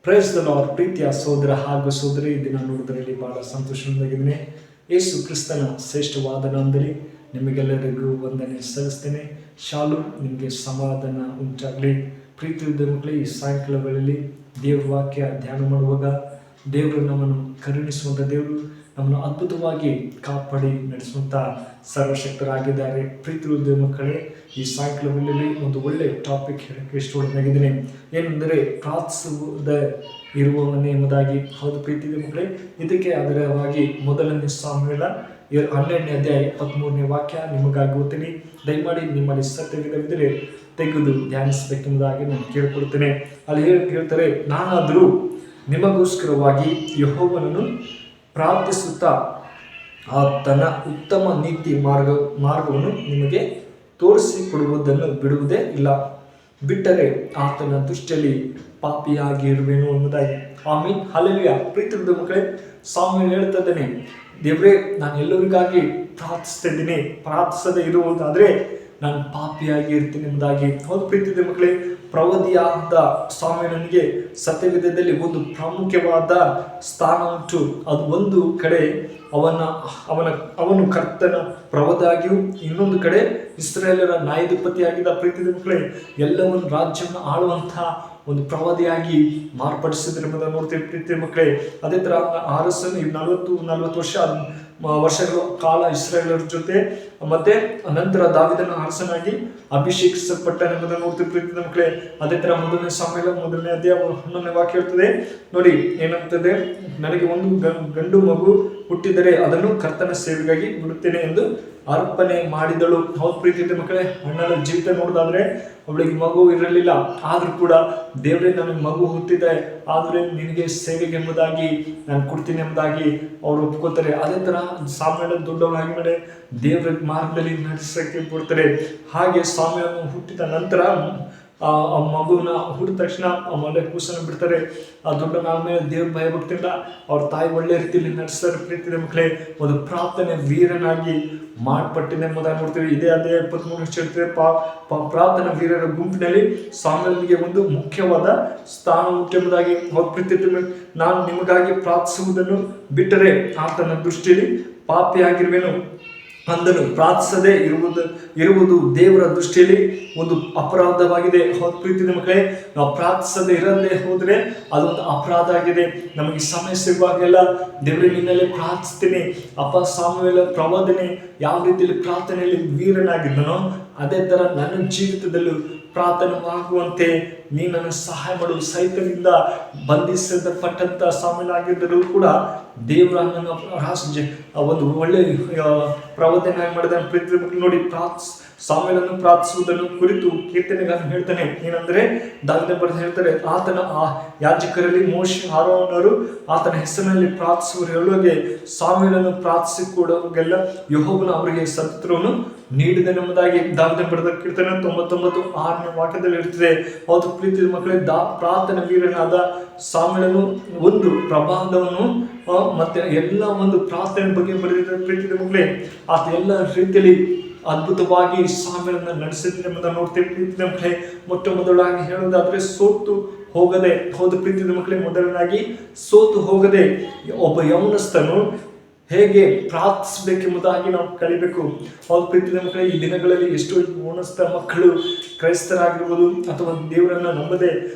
Praise the lord. ಪ್ರೀತಿಯ ಸಹೋದರ ಹಾಗೂ ಸಹೋದರಿ, ಈ ದಿನ ನೋಡೋದರಲ್ಲಿ ಬಹಳ ಸಂತೋಷವಾಗಿದ್ದೇನೆ. ಯೇಸು ಕ್ರಿಸ್ತನ ಶ್ರೇಷ್ಠವಾದ ನಾಮದಲ್ಲಿ ನಿಮಗೆಲ್ಲರಿಗೂ ವಂದನೆ ಸಲ್ಲಿಸ್ತೇನೆ. ಶಾಲು, ನಿಮಗೆ ಸಮಾಧಾನ ಉಂಟಾಗಲಿ. ಪ್ರೀತಿಯುದ್ದ ಮಕ್ಕಳೇ, ಈ ಸಾಯಂಕಾಲ ವೇಳೆಯಲ್ಲಿ ದೇವರ ವಾಕ್ಯ ಧ್ಯಾನ ಮಾಡುವಾಗ ದೇವರು ನಮ್ಮನ್ನು ಕರುಣಿಸುವಂಥ ದೇವರು, ನಮ್ಮನ್ನು ಅದ್ಭುತವಾಗಿ ಕಾಪಾಡಿ ನಡೆಸುವಂಥ ಸರ್ವಶಕ್ತರಾಗಿದ್ದಾರೆ. ಪ್ರೀತಿಯುದ್ದ ಮಕ್ಕಳೇ, ಈ ಸಾಯಂಕಾಲ ವೇಳೆಯಲ್ಲಿ ಒಂದು ಒಳ್ಳೆಯ ಟಾಪಿಕ್ ಹೇಳಕ್ಕೆ ಇಷ್ಟಪಡಲಾಗಿದ್ದೇನೆ. ಏನೆಂದರೆ ಪ್ರಾರ್ಥಿಸುವುದ ಇರುವವನೇ ಎಂಬುದಾಗಿ. ಹೌದು ಪ್ರೀತಿಯ ಮಕ್ಕಳೇ, ಇದಕ್ಕೆ ಆಧಾರವಾಗಿ ಮೊದಲನೇ ಸಾಮುವೇಲ 12ನೇ ಅಧ್ಯಾಯ 23ನೇ ವಾಕ್ಯ ನಿಮಗಾಗಿ ಓದ್ತೀನಿ. ದಯಮಾಡಿ ನಿಮ್ಮಲ್ಲಿ ಸತ್ಯವಿದ್ದರೆ ತೆಗೆದು ಧ್ಯಾನಿಸಬೇಕೆಂಬುದಾಗಿ ನಾನು ಕೇಳಿಕೊಡ್ತೇನೆ. ಅಲ್ಲಿ ಹೇಳ್ತಾರೆ, ನಾನಾದರೂ ನಿಮಗೋಸ್ಕರವಾಗಿ ಯೆಹೋವನನ್ನು ಪ್ರಾರ್ಥಿಸುತ್ತಾ ಆತನ ಉತ್ತಮ ನೀತಿ ಮಾರ್ಗವನ್ನು ನಿಮಗೆ ತೋರಿಸಿಕೊಡುವುದನ್ನು ಬಿಡುವುದೇ ಇಲ್ಲ. ಬಿಟ್ಟರೆ ಆತನ ದೃಷ್ಟಿಯಲ್ಲಿ ಪಾಪಿಯಾಗಿರುವೆನು ಎಂಬುದಾಗಿ. ಆಮೀನ್, ಹಲ್ಲೆಲೂಯಾ. ಪ್ರೀತಿಯುಳ್ಳ ಮಕ್ಕಳೇ, ಸಾಮುವೇಲ ಹೇಳ್ತಾ ಇದ್ದೇನೆ, ದೇವರೇ, ನಾನು ಎಲ್ಲರಿಗಾಗಿ ಪ್ರಾರ್ಥಿಸ್ತಾ ಇದ್ದೀನಿ. ಪ್ರಾರ್ಥಿಸದೆ ಇರುವುದಾದರೆ ನಾನು ಪಾಪಿಯಾಗಿ ಇರ್ತೀನಿ ಎಂಬುದಾಗಿ. ಹೌದು ಪ್ರೀತಿಯ ಮಕ್ಕಳೇ, ಪ್ರವಾದಿಯಾದ ಸಾಮುವೇಲನಿಗೆ ಸತ್ಯವೇದದಲ್ಲಿ ಒಂದು ಪ್ರಾಮುಖ್ಯವಾದ ಸ್ಥಾನ ಉಂಟು. ಅದು ಒಂದು ಕಡೆ ಅವನು ಕರ್ತನ ಪ್ರವಾದಿಯಾಗಿಯೂ, ಇನ್ನೊಂದು ಕಡೆ ಇಸ್ರಾಯೇಲರ ನ್ಯಾಯಾಧಿಪತಿಯಾಗಿದ್ದ. ಪ್ರೀತಿಯ ಮಕ್ಕಳೇ, ಎಲ್ಲವನ್ನು ರಾಜ್ಯವನ್ನು ಆಳುವಂತಹ ಒಂದು ಪ್ರವಾದಿಯಾಗಿ ಮಾರ್ಪಡಿಸಿದ್ರು ಎಂಬುದನ್ನು ನೋಡ್ತೀವಿ. ಪ್ರೀತಿಯ ಮಕ್ಕಳೇ, ಅದೇ ಥರ ಅರಸನು 40 ವರ್ಷಗಳ ಕಾಲ ಇಸ್ರಾಯೇಲರ ಜೊತೆ ಮತ್ತೆ ನಂತರ ದಾವೀದನ ಅರಸನಾಗಿ ಅಭಿಷೇಕಿಸಲ್ಪಟ್ಟನೆಂಬುದನ್ನು ನೋಡ್ತೀವಿ. ಪ್ರೀತಿಯ ಮಕ್ಕಳೇ, ಅದೇ ಥರ ಮೊದಲನೇ ಸಾಮುವೇಲ 1ನೇ ಅಧ್ಯಾಯ 11ನೇ ವಾಕ್ಯ ಹೇಳ್ತದೆ ನೋಡಿ. ಏನಂತದೆ, ನನಗೆ ಒಂದು ಗಂಡು ಮಗು ಹುಟ್ಟಿದರೆ ಅದನ್ನು ಕರ್ತನ ಸೇವೆಗಾಗಿ ಬಿಡುತ್ತೇನೆ ಎಂದು ಅರ್ಪಣೆ ಮಾಡಿದಳು. ಹೌದು ಪ್ರೀತಿಯ ಮಕ್ಕಳೇ, ಅಣ್ಣನ ಜೀವಿತ ನೋಡೋದಾದ್ರೆ ಅವಳಿಗೆ ಮಗು ಇರಲಿಲ್ಲ, ಆದ್ರೂ ಕೂಡ ದೇವರೇ ನನಗೆ ಮಗು ಹುಟ್ಟಿದೆ, ಆದರೆ ನಿನಗೆ ಸೇವೆಗೆ ಎಂಬುದಾಗಿ ನಾನು ಕೊಡ್ತೀನಿ ಎಂಬುದಾಗಿ ಅವರು ಒಪ್ಕೋತಾರೆ. ಅದೇ ಥರ ಸಾಮುವೇಲ ದೊಡ್ಡವನಾಗಿ ಮೇಲೆ ದೇವರ ಮಾರ್ಗದಲ್ಲಿ ನಡೆಸಕ್ಕೆ ಕೊಡ್ತಾರೆ. ಹಾಗೆ ಸಾಮುವೇಲ ಹುಟ್ಟಿದ ನಂತರ ಆ ಮಗುನ ಹುಟ್ಟಿದ ತಕ್ಷಣ ಆ ಮಲೆ ಕೂಸನ್ನು ಬಿಡ್ತಾರೆ. ಆ ದೊಡ್ಡನಾದ್ಮೇಲೆ ದೇವ್ರ ಭಯಭಕ್ತಿಯಿಂದ ಅವ್ರ ತಾಯಿ ಒಳ್ಳೆ ರೀತಿಯಲ್ಲಿ ನಡೆಸ್ತಾರೆ. ಪ್ರೀತಿಯ ಮಕ್ಕಳೇ, ಒಂದು ಪ್ರಾರ್ಥನೆ ವೀರನಾಗಿ ಮಾರ್ಪಟ್ಟಿದೆ ಎಂಬುದಾಗಿ ನೋಡ್ತೀವಿ. ಇದೇ ಅದೇ 23 ಹೇಳ್ತೇವೆ, ಪ್ರಾರ್ಥನಾ ವೀರರ ಗುಂಪಿನಲ್ಲಿ ಸಾಮುವೇಲನಿಗೆ ಒಂದು ಮುಖ್ಯವಾದ ಸ್ಥಾನ ಉಂಟು ಎಂಬುದಾಗಿ. ಪ್ರೀತಿಯ ನಾನು ನಿಮಗಾಗಿ ಪ್ರಾರ್ಥಿಸುವುದನ್ನು ಬಿಟ್ಟರೆ ಆತನ ದೃಷ್ಟಿಯಲ್ಲಿ ಪಾಪಿಯಾಗಿರುವೆನು ಅಂದನು. ಪ್ರಾರ್ಥಿಸದೆ ಇರುವುದು ದೇವರ ದೃಷ್ಟಿಯಲ್ಲಿ ಒಂದು ಅಪರಾಧವಾಗಿದೆ. ಹೌದು ಪ್ರೀತಿಯ ಮಕ್ಕಳೇ, ನಾವು ಪ್ರಾರ್ಥಿಸದೆ ಇರದೆ ಹೋದರೆ ಅದೊಂದು ಅಪರಾಧ ಆಗಿದೆ. ನಮಗೆ ಸಮಯ ಸಿಗುವಾಗೆಲ್ಲ ದೇವರೇ ನಿನ್ನಲ್ಲಿ ಪ್ರಾರ್ಥಿಸ್ತೀನಿ. ಸಾಮುವೇಲ ಪ್ರವಾದನೆ ಯಾವ ರೀತಿಯಲ್ಲಿ ಪ್ರಾರ್ಥನೆಯಲ್ಲಿ ವೀರನಾಗಿದ್ದನೋ ಅದೇ ಥರ ನನ್ನ ಜೀವಿತದಲ್ಲೂ ಪ್ರಾರ್ಥನೆಯಾಗುವಂತೆ ನೀ ನನ್ನ ಸಹಾಯ ಮಾಡು. ಸೈತನಿಂದ ಬಂಧಿಸಲ್ಪಟ್ಟಂತ ಸಾಮುವೇಲ ಆಗಿದ್ದರೂ ಕೂಡ ದೇವರ ನನ್ನ ಒಂದು ಒಳ್ಳೆ ಪ್ರವಾದನೆ ಮಾಡಿದ. ಪ್ರೀತಿ ನೋಡಿ, ಸಾಮುವೇಲನ್ನು ಪ್ರಾರ್ಥಿಸುವುದನ್ನು ಕುರಿತು ಕೀರ್ತನೆಗಳನ್ನು ಹೇಳ್ತಾನೆ. ಏನಂದ್ರೆ ದಾವೀದನ ಬರೆದು ಹೇಳ್ತಾರೆ, ಆತನ ಆ ಯಾಜಕರಲ್ಲಿ ಮೋಶೆ, ಆರೋನರು ಆತನ ಹೆಸರಿನಲ್ಲಿ ಪ್ರಾರ್ಥಿಸುವರು ಹೇಳುವಾಗೆ ಸಾಮುವೇಲನ್ನು ಪ್ರಾರ್ಥಿಸಿಕೊಡುವಾಗೆಲ್ಲ ಯೆಹೋವನು ಅವರಿಗೆ ಸತ್ಯವನ್ನು ನೀಡಿದನೆಂಬುದಾಗಿ ದಾವೀದನ ಬರೆದ ಕೀರ್ತನೆ 99:6ನೇ ವಾಕ್ಯದಲ್ಲಿ ಇರ್ತದೆ. ಹೌದು ಪ್ರೀತಿಯ ಮಕ್ಕಳೇ, ಪ್ರಾರ್ಥನೆ ವೀರನಾದ ಸಾಮುವೇಲನು ಒಂದು ಪ್ರಬಂಧವನ್ನು ಮತ್ತೆ ಎಲ್ಲ ಒಂದು ಪ್ರಾರ್ಥನೆ ಬಗ್ಗೆ ಬರೆದಿದ್ದ. ಪ್ರೀತಿಯ ಮಕ್ಕಳೇ, ಆತ ಎಲ್ಲ ರೀತಿಯಲ್ಲಿ ಅದ್ಭುತವಾಗಿ ಸಾಮುವೇಲನ ನಡೆಸಿದ್ರೆ ಎಂಬುದನ್ನು ನೋಡ್ತೇವೆ. ಪ್ರೀತಿಯ ಮಕ್ಕಳೇ, ಮೊದಲಾಗಿ ಹೇಳೋದಾದ್ರೆ ಸೋತು ಹೋಗದೆ. ಹೌದು ಪ್ರೀತಿಯ ಮಕ್ಕಳೇ, ಮೊದಲನಾಗಿ ಸೋತು ಹೋಗದೆ ಒಬ್ಬ ಯೌವನಸ್ಥನು ಹೇಗೆ ಪ್ರಾರ್ಥಿಸಬೇಕೆಂಬುದಾಗಿ ನಾವು ಕಲಿಬೇಕು. ಹೌದು ಪ್ರೀತಿಯ ಮಕ್ಕಳೇ, ಈ ದಿನಗಳಲ್ಲಿ ಎಷ್ಟೋ ಯೌವನಸ್ಥ ಮಕ್ಕಳು ಕ್ರೈಸ್ತರಾಗಿರ್ಬೋದು ಅಥವಾ ದೇವರನ್ನ ನಂಬದೆ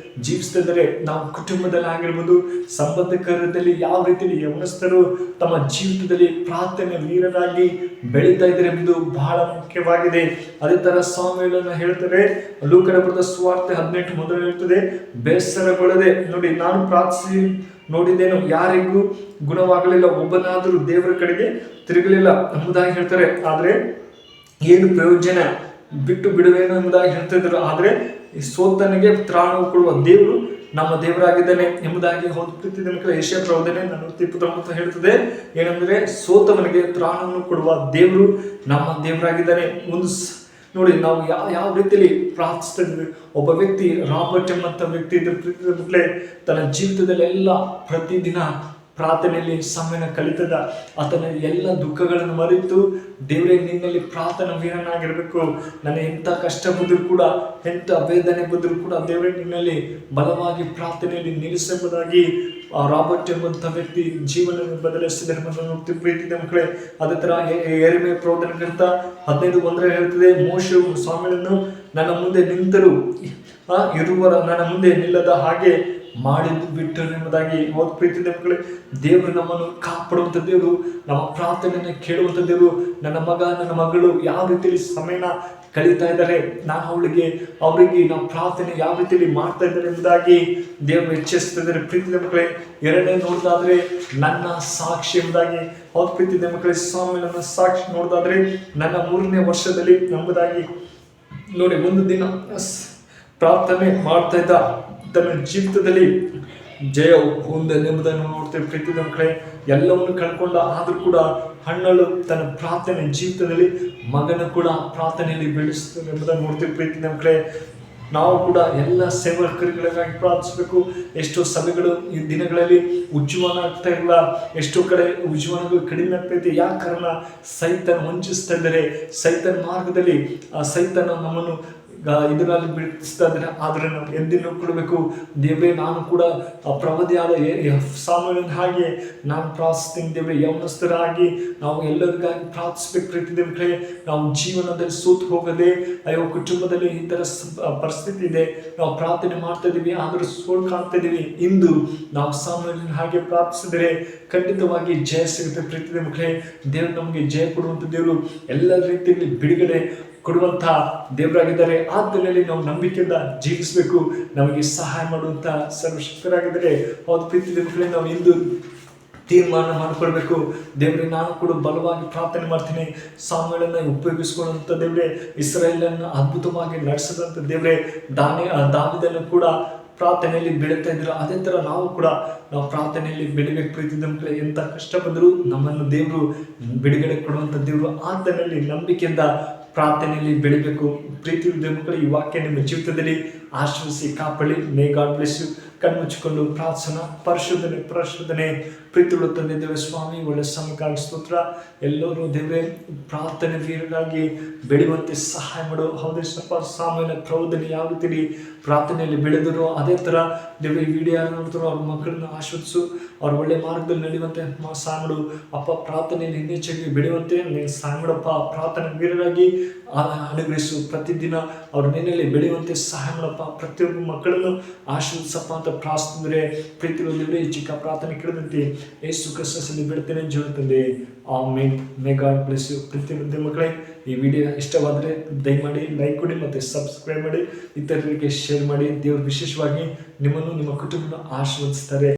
ಜೀವಿಸ್ತಿದ್ದಾರೆ. ನಾವು ಕುಟುಂಬದಲ್ಲಿ ಆಗಿರ್ಬೋದು, ಸಂಬಂಧಿಕರಲ್ಲಿ ಯಾವ ರೀತಿಯಲ್ಲಿ ಯೌವನಸ್ಥರು ತಮ್ಮ ಜೀವಿತದಲ್ಲಿ ಪ್ರಾರ್ಥನೆ ವೀರರಾಗಿ ಬೆಳೀತಾ ಇದ್ದಾರೆ ಎಂಬುದು ಬಹಳ ಮುಖ್ಯವಾಗಿದೆ. ಅದೇ ತರ ಸಾಮುವೇಲನ ಹೇಳ್ತಾರೆ, ಲೂಕನ ಬರೆದ ಸುವಾರ್ತೆ 18 ಹೇಳ್ತದೆ, ಬೇಸರಗೊಳ್ಳದೆ ನೋಡಿ, ನಾನು ಪ್ರಾರ್ಥಿಸಿ ನೋಡಿದ್ದೇನು, ಯಾರಿಗೂ ಗುಣವಾಗಲಿಲ್ಲ, ಒಬ್ಬನಾದರೂ ದೇವರ ಕಡೆಗೆ ತಿರುಗಲಿಲ್ಲ ಎಂಬುದಾಗಿ ಹೇಳ್ತಾರೆ. ಆದ್ರೆ ಏನು ಪ್ರಯೋಜನ, ಬಿಟ್ಟು ಬಿಡುವೇನು ಎಂಬುದಾಗಿ ಹೇಳ್ತಿದ್ರು. ಆದ್ರೆ ಸೋತನಿಗೆ ತ್ರಾಣ ಕೊಡುವ ದೇವರು ನಮ್ಮ ದೇವರಾಗಿದ್ದಾನೆ ಎಂಬುದಾಗಿ. ಹೌದು ಪ್ರೀತಿಯ ಮಕ್ಕಳೇ, ಯೆಶಾಯ ಪ್ರವಾದನೆ 49 ಹೇಳ್ತದೆ, ಏನಂದ್ರೆ ಸೋತವನಿಗೆ ತ್ರಾಣವನ್ನು ಕೊಡುವ ದೇವರು ನಮ್ಮ ದೇವರಾಗಿದ್ದಾನೆ. ಒಂದು ನೋಡಿ, ನಾವು ಯಾವ ರೀತಿಯಲ್ಲಿ ಪ್ರಾರ್ಥಿಸ್ತಾ ಇದ್ವಿ. ಒಬ್ಬ ವ್ಯಕ್ತಿ ರಾಬರ್ಟ್ ಎಂಬಂತ ವ್ಯಕ್ತಿ ಇದ್ದ. ಪ್ರೀತಿಯ ಮಕ್ಕಳೇ, ತನ್ನ ಜೀವಿತದಲ್ಲೆಲ್ಲ ಪ್ರತಿದಿನ ಪ್ರಾರ್ಥನೆಯಲ್ಲಿ ಸಮಯನ ಕಲಿತದ ಆತನ ಎಲ್ಲ ದುಃಖಗಳನ್ನು ಮರೆತು ದೇವರೇ ನಿನ್ನಲ್ಲಿ ಪ್ರಾರ್ಥನಾ ವೀರನಾಗಿರಬೇಕು. ನನ್ನ ಎಂಥ ಕಷ್ಟ ಬಂದರೂ ಕೂಡ, ಎಂಥ ವೇದನೆ ಬಂದರೂ ಕೂಡ ದೇವರೇ ನಿನ್ನಲ್ಲಿ ಬಲವಾಗಿ ಪ್ರಾರ್ಥನೆಯಲ್ಲಿ ನಿಲ್ಲಿಸೆಂಬುದಾಗಿ ರಾಬರ್ಟ್ ಎಂಬಂಥ ವ್ಯಕ್ತಿ ಜೀವನ ಬದಲಿಸಿದರೆ ನೋಡ್ತೀವಿ ಪ್ರೀತಿಯ ಮಕ್ಕಳೇ. ಅದೇ ತರ ಯೆರೆಮೀಯ ಪ್ರವಾದನೆ ಗ್ರಂಥ 15:1 ಹೇಳ್ತದೆ, ಮೋಶೆಯು ಸ್ವಾಮಿಯನ್ನು ನನ್ನ ಮುಂದೆ ನಿಂತರು ಇರುವರ ನನ್ನ ಮುಂದೆ ನಿಲ್ಲದ ಹಾಗೆ ಮಾಡಿದ್ದು ಬಿಟ್ಟರು ಎಂಬುದಾಗಿ. ಹೌದು ಪ್ರೀತಿಯ ಮಕ್ಕಳೇ, ದೇವರು ನಮ್ಮನ್ನು ಕಾಪಾಡುವಂಥ ದೇವರು, ನಮ್ಮ ಪ್ರಾರ್ಥನೆಯನ್ನು ಕೇಳುವಂಥ ದೇವರು. ನನ್ನ ಮಗ ನನ್ನ ಮಗಳು ಯಾವ ರೀತಿಯಲ್ಲಿ ಸಮಯನ ಕಳೀತಾ ಇದ್ದಾರೆ, ನಾವು ಅವರಿಗೆ ನಾವು ಪ್ರಾರ್ಥನೆ ಯಾವ ರೀತಿಯಲ್ಲಿ ಮಾಡ್ತಾ ಇದ್ದಾರೆ ಎಂಬುದಾಗಿ ದೇವರು ಎಚ್ಚರಿಸ್ತಿದ್ದಾರೆ. ಪ್ರೀತಿಯ ಮಕ್ಕಳೇ, ಎರಡನೇ ನೋಡೋದಾದ್ರೆ ನನ್ನ ಸಾಕ್ಷಿ ಎಂಬುದಾಗಿ. ಹೌದು ಪ್ರೀತಿಯ ಮಕ್ಕಳೇ, ಸ್ವಾಮಿ ನನ್ನ ಸಾಕ್ಷಿ ನೋಡೋದಾದ್ರೆ ನನ್ನ 3ನೇ ವರ್ಷದಲ್ಲಿ ಎಂಬುದಾಗಿ ನೋಡಿ, ಒಂದು ದಿನ ಪ್ರಾರ್ಥನೆ ಮಾಡ್ತಾ ಇದ್ದ ತನ್ನ ಜೀವಿತದಲ್ಲಿ ಜಯ ಹೊಂದನೆಂಬುದನ್ನು ನೋಡ್ತೇವೆ. ಪ್ರೀತಿಯ ಮಕ್ಕಳೇ, ಎಲ್ಲವನ್ನು ಕಳ್ಕೊಂಡ ಆದರೂ ಕೂಡ ಹಣ್ಣಳು ತನ್ನ ಪ್ರಾರ್ಥನೆ ಜೀವಿತದಲ್ಲಿ ಮಗನ ಕೂಡ ಪ್ರಾರ್ಥನೆಯಲ್ಲಿ ಬೆಳೆಸ್ತದೆ ಎಂಬುದನ್ನು ನೋಡ್ತೇವೆ. ಪ್ರೀತಿಯ ಮಕ್ಕಳೇ, ನಾವು ಕೂಡ ಎಲ್ಲ ಸೇವಕರುಗಳಿಗಾಗಿ ಪ್ರಾರ್ಥಿಸಬೇಕು. ಎಷ್ಟೋ ಸಭೆಗಳು ಈ ದಿನಗಳಲ್ಲಿ ಉಜ್ಜೀವನ ಆಗ್ತಾ ಇಲ್ಲ, ಎಷ್ಟೋ ಕಡೆ ಉಜ್ಜೀವನಗಳು ಕಡಿಮೆ ಆಗ್ತೈತೆ. ಯಾಕೆ ಕಾರಣ? ಸೈತನ ವಂಚಿಸ್ತಾ ಇದ್ದಾರೆ. ಸೈತನ ಮಾರ್ಗದಲ್ಲಿ ಸೈತನ ನಮ್ಮನ್ನು ಇದರಲ್ಲಿ ಬಿಡಿಸ್ತಾ ಇದ್ದಾರೆ. ಆದರೆ ನಾವು ಎಂದಿನೂ ಕೊಡಬೇಕು, ದೇವರೇ ನಾನು ಕೂಡ ಪ್ರವಾದಿಯಾದ ಸಾಮೂಹಿಕ ಹಾಗೆ ನಾನು ಪ್ರಾರ್ಥಿಸ್ತೀನಿ. ದೇವರೇ ಯೌವನಸ್ಥರಾಗಿ ನಾವು ಎಲ್ಲರಿಗಾಗಿ ಪ್ರಾರ್ಥಿಸ್ಬೇಕು. ಪ್ರೀತಿಯ ಮಕ್ಕಳೇ, ನಾವು ಜೀವನದಲ್ಲಿ ಸೋತು ಹೋಗದೆ, ಅಯ್ಯೋ ಕುಟುಂಬದಲ್ಲಿ ಈ ಥರ ಪರಿಸ್ಥಿತಿ ಇದೆ, ನಾವು ಪ್ರಾರ್ಥನೆ ಮಾಡ್ತಾ ಇದ್ದೀವಿ ಆದರೂ ಸೋಲು ಕಾಣ್ತಾ ಇದ್ದೀವಿ. ಇಂದು ನಾವು ಸಾಮೂಹಿಕ ಹಾಗೆ ಪ್ರಾರ್ಥಿಸಿದರೆ ಖಂಡಿತವಾಗಿ ಜಯ ಸಿಗುತ್ತೆ. ಪ್ರೀತಿಯ ಮಕ್ಕಳೇ, ದೇವರು ನಮಗೆ ಜಯ ಕೊಡುವಂಥ ದೇವರು, ಎಲ್ಲ ರೀತಿಯಲ್ಲಿ ಬಿಡುಗಡೆ ಕೊಡುವಂಥ ದೇವರಾಗಿದ್ದಾರೆ. ಆದ್ದರಲ್ಲಿ ನಾವು ನಂಬಿಕೆಯಿಂದ ಜೀವಿಸಬೇಕು. ನಮಗೆ ಸಹಾಯ ಮಾಡುವಂಥ ಸರ್ವಶಕ್ತರಾಗಿದ್ದಾರೆ. ಹೌದು ಪ್ರೀತಿಯ ಮಕ್ಕಳೇ, ನಾವು ಇಂದು ತೀರ್ಮಾನ ಮಾಡಿಕೊಳ್ಬೇಕು. ದೇವರೇ ನಾನು ಕೂಡ ಬಲವಾಗಿ ಪ್ರಾರ್ಥನೆ ಮಾಡ್ತೀನಿ. ಸಾಮುವೇಲನ್ನ ಉಪಯೋಗಿಸಿಕೊಳ್ಳುವಂಥ ದೇವರೇ, ಇಸ್ರಾಯೇಲನ್ನು ಅದ್ಭುತವಾಗಿ ನಡೆಸಿದಂಥ ದೇವರೇ, ದಾವೀದನ್ನು ಕೂಡ ಪ್ರಾರ್ಥನೆಯಲ್ಲಿ ಬೆಳೀತಾ ಇದ್ರು. ಅದೇ ಥರ ನಾವು ಕೂಡ ಪ್ರಾರ್ಥನೆಯಲ್ಲಿ ಬೆಳಿಬೇಕು. ಪ್ರೀತಿಯ ಮಕ್ಕಳೇ, ಎಂಥ ಕಷ್ಟ ಬಂದರೂ ನಮ್ಮನ್ನು ದೇವರು ಬಿಡುಗಡೆ ಕೊಡುವಂಥ ದೇವರು. ಆತನಲ್ಲಿ ನಂಬಿಕೆಯಿಂದ ಪ್ರಾರ್ಥನೆಯಲ್ಲಿ ಬೆಳಿಬೇಕು. ಪ್ರೀತಿಯ ಮಕ್ಕಳು, ಈ ವಾಕ್ಯ ನಿಮ್ಮ ಜೀವಿತದಲ್ಲಿ ಆಶೀರ್ವದಿಸಿ ಕಾಪಾಡಿ. May God bless you. ಕಣ್ಮುಚ್ಚಿಕೊಂಡು ಪ್ರಾರ್ಥನಾ ಪರಿಶೋಧನೆ ಪ್ರೀತಿಯುಳ್ಳ ತಂದೆ ದೇವ ಸ್ವಾಮಿ, ಒಳ್ಳೆ ಸಮಯಕ್ಕಾಗಿ ಸ್ತೋತ್ರ. ಎಲ್ಲರೂ ದೇವರೇ ಪ್ರಾರ್ಥನೆ ವೀರರಾಗಿ ಬೆಳೆಯುವಂತೆ ಸಹಾಯ ಮಾಡು. ಹೌದೇ ಸ್ವಲ್ಪ ಸಾಮಾನ್ಯ ಪ್ರಬೋಧನೆ ಯಾವ ರೀತಿ ಪ್ರಾರ್ಥನೆಯಲ್ಲಿ ಬೆಳೆದರು, ಅದೇ ಥರ ದೇವರೇ ಈ ವಿಡಿಯೋ ಯಾರು ನೋಡ್ತಾರೋ ಅವ್ರ ಮಕ್ಕಳನ್ನ ಆಶೀರ್ವದಿಸು. ಅವ್ರ ಒಳ್ಳೆ ಮಾರ್ಗದಲ್ಲಿ ನಡೆಯುವಂತೆ ಸಹಾಯ ಮಾಡು ಅಪ್ಪ. ಪ್ರಾರ್ಥನೆಯಲ್ಲಿ ಹೆಚ್ಚಾಗಿ ಬೆಳೆಯುವಂತೆ ನೀನು ಸಹಾಯ ಮಾಡಪ್ಪ. ಪ್ರಾರ್ಥನೆ ವೀರರಾಗಿ ಅನುಗ್ರಹಿಸು. ಪ್ರತಿದಿನ ಅವ್ರ ನೆನೆಯಲ್ಲಿ ಬೆಳೆಯುವಂತೆ ಸಹಾಯ ಮಾಡಪ್ಪ. ಪ್ರತಿಯೊಬ್ಬ ಮಕ್ಕಳನ್ನು ಆಶೀರ್ವದಿಸಪ್ಪ ಅಂತ ಪ್ರಾರ್ಥಿಸಿದರೆ ಪ್ರೀತಿಯಲ್ಲಿ ಚಿಕ್ಕ ಪ್ರಾರ್ಥನೆ ಕೇಳಿದಂತೆ ಯೇಸು ಕ್ರಿಸ್ತನಲ್ಲಿ ಬಿಡ್ತೇನೆ ಜೀವನದಲ್ಲಿ. Amen. May God bless you. ಪ್ರೀತಿಯ ಮಕ್ಕಳೇ, ಈ ವಿಡಿಯೋ ಇಷ್ಟವಾದರೆ ದಯಮಾಡಿ ಲೈಕ್ ಕೊಡಿ ಮತ್ತು ಸಬ್ಸ್ಕ್ರೈಬ್ ಮಾಡಿ, ಇತರರಿಗೆ ಶೇರ್ ಮಾಡಿ. ದೇವರು ವಿಶೇಷವಾಗಿ ನಿಮ್ಮನ್ನು ನಿಮ್ಮ ಕುಟುಂಬವನ್ನು ಆಶೀರ್ವದಿಸ್ತಾರೆ.